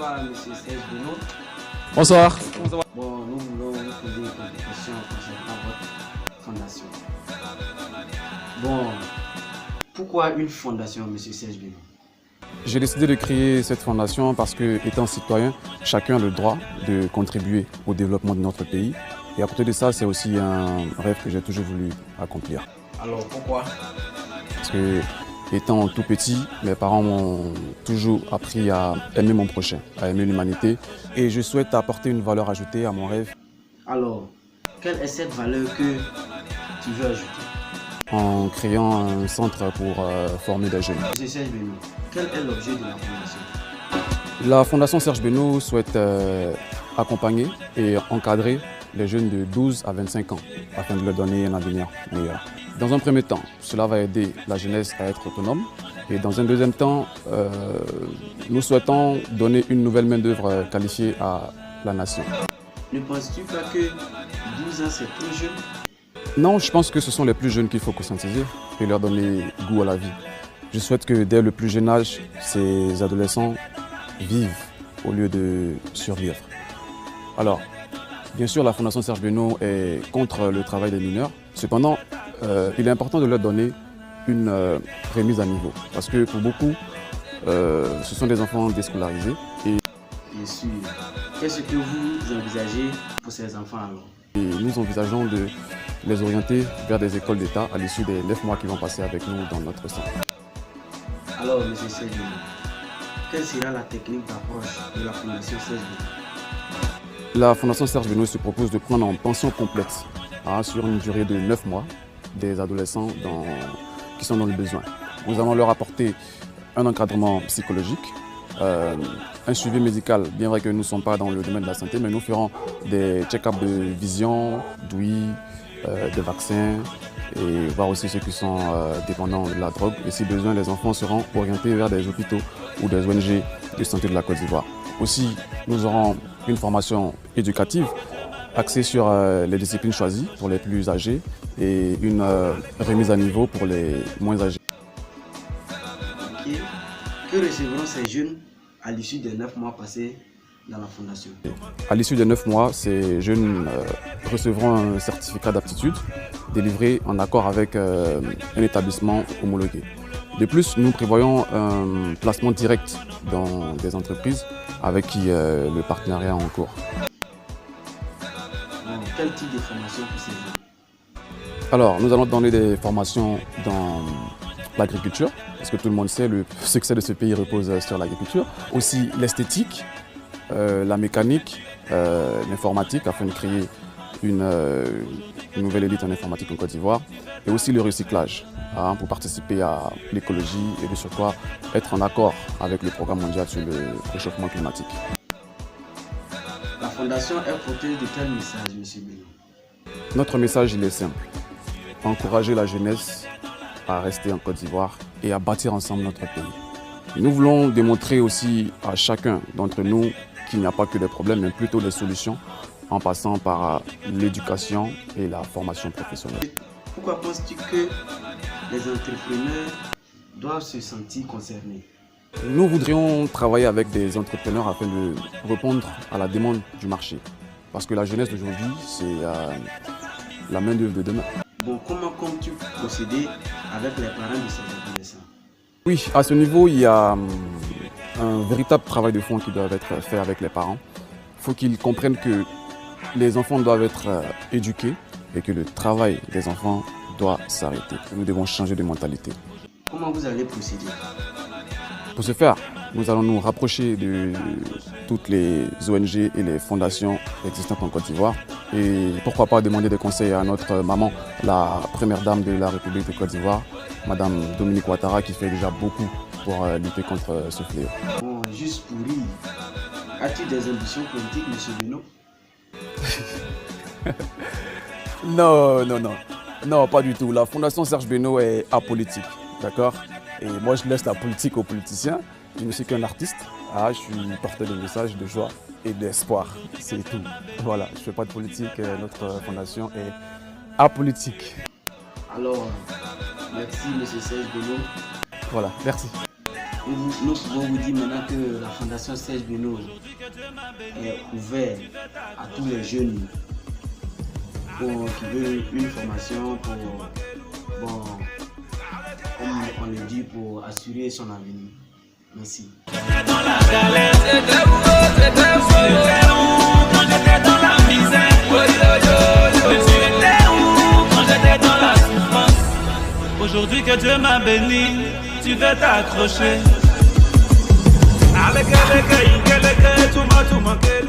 Bonsoir, monsieur Serge Benoît. Bonsoir. Bon, nous voulons vous poser quelques questions concernant votre fondation. Bon, pourquoi une fondation, monsieur Serge Benoît? J'ai décidé de créer cette fondation parce que, étant citoyen, chacun a le droit de contribuer au développement de notre pays. Et à côté de ça, c'est aussi un rêve que j'ai toujours voulu accomplir. Alors, pourquoi? Parce que, étant tout petit, mes parents m'ont toujours appris à aimer mon prochain, à aimer l'humanité. Et je souhaite apporter une valeur ajoutée à mon rêve. Alors, quelle est cette valeur que tu veux ajouter? En créant un centre pour former des jeunes. Monsieur Serge Benoît, quel est l'objet de la fondation? La Fondation Serge Benoît souhaite accompagner et encadrer les jeunes de 12 à 25 ans afin de leur donner un avenir meilleur. Dans un premier temps, cela va aider la jeunesse à être autonome. Et dans un deuxième temps, nous souhaitons donner une nouvelle main-d'œuvre qualifiée à la nation. Ne penses-tu pas que 12 ans c'est trop jeune? Non, je pense que ce sont les plus jeunes qu'il faut conscientiser et leur donner goût à la vie. Je souhaite que dès le plus jeune âge, ces adolescents vivent au lieu de survivre. Alors, bien sûr, la Fondation Serge Benoît est contre le travail des mineurs. Cependant, il est important de leur donner une remise à niveau. Parce que pour beaucoup, ce sont des enfants déscolarisés. Et Bien sûr. Qu'est-ce que vous envisagez pour ces enfants alors? nous envisageons de les orienter vers des écoles d'État à l'issue des 9 mois qui vont passer avec nous dans notre centre. Alors, M. Serge Benoît, quelle sera la technique d'approche de la Fondation Serge Benoît? La Fondation Serge Benoît se propose de prendre en pension complète sur une durée de 9 mois des adolescents qui sont dans le besoin. Nous allons leur apporter un encadrement psychologique, un suivi médical, bien vrai que nous ne sommes pas dans le domaine de la santé, mais nous ferons des check-ups de vision, d'ouïe, de vaccins et voir aussi ceux qui sont dépendants de la drogue. Et si besoin, les enfants seront orientés vers des hôpitaux ou des ONG de santé de la Côte d'Ivoire. Aussi, nous aurons une formation éducative axée sur les disciplines choisies pour les plus âgés et une remise à niveau pour les moins âgés. Ok. Que recevront ces jeunes à l'issue des 9 mois passés dans la Fondation? À l'issue des 9 mois, ces jeunes recevront un certificat d'aptitude délivré en accord avec un établissement homologué. De plus, nous prévoyons un placement direct dans des entreprises avec qui le partenariat est en cours. Bon, quel type de formation pour ces jeunes? Alors, nous allons donner des formations dans l'agriculture, parce que tout le monde sait, le succès de ce pays repose sur l'agriculture. Aussi l'esthétique, la mécanique, l'informatique, afin de créer une nouvelle élite en informatique en Côte d'Ivoire, et aussi le recyclage, pour participer à l'écologie et de surcroît être en accord avec le programme mondial sur le réchauffement climatique. La Fondation est porteuse de quel message, M. Benoît? Notre message, il est simple. Encourager la jeunesse à rester en Côte d'Ivoire et à bâtir ensemble notre pays. Nous voulons démontrer aussi à chacun d'entre nous qu'il n'y a pas que des problèmes, mais plutôt des solutions, en passant par l'éducation et la formation professionnelle. Pourquoi penses-tu que les entrepreneurs doivent se sentir concernés? Nous voudrions travailler avec des entrepreneurs afin de répondre à la demande du marché. Parce que la jeunesse d'aujourd'hui, c'est la main-d'œuvre de demain. Bon, comment comptes-tu procéder avec les parents de ces adolescents? Oui, à ce niveau, il y a un véritable travail de fond qui doit être fait avec les parents. Il faut qu'ils comprennent que les enfants doivent être éduqués et que le travail des enfants doit s'arrêter. Nous devons changer de mentalité. Comment vous allez procéder? Pour ce faire, nous allons nous rapprocher de toutes les ONG et les fondations existantes en Côte d'Ivoire. Et pourquoi pas demander des conseils à notre maman, la première dame de la République de Côte d'Ivoire, Madame Dominique Ouattara, qui fait déjà beaucoup pour lutter contre ce fléau. Bon, juste pour rire, as-tu des ambitions politiques, M. Benoît? Non, pas du tout. La Fondation Serge Benoît est apolitique, d'accord? Et moi, je laisse la politique aux politiciens. Je ne suis qu'un artiste. Je suis porteur de messages de joie et d'espoir. C'est tout. Voilà, je ne fais pas de politique. Notre fondation est apolitique. Alors, merci, M. Serge Benoît. Voilà, merci. nous pouvons vous dire maintenant que la Fondation Serge Benoît est ouverte à tous les jeunes qui veulent une formation pour, bon, comme on le dit, pour assurer son avenir. Merci. J'étais dans la galère, c'était où quand j'étais dans la misère? Mais tu étais où quand j'étais dans la souffrance? Aujourd'hui que Dieu m'a béni, tu veux t'accrocher. Allez, que le tout m'a tout manqué.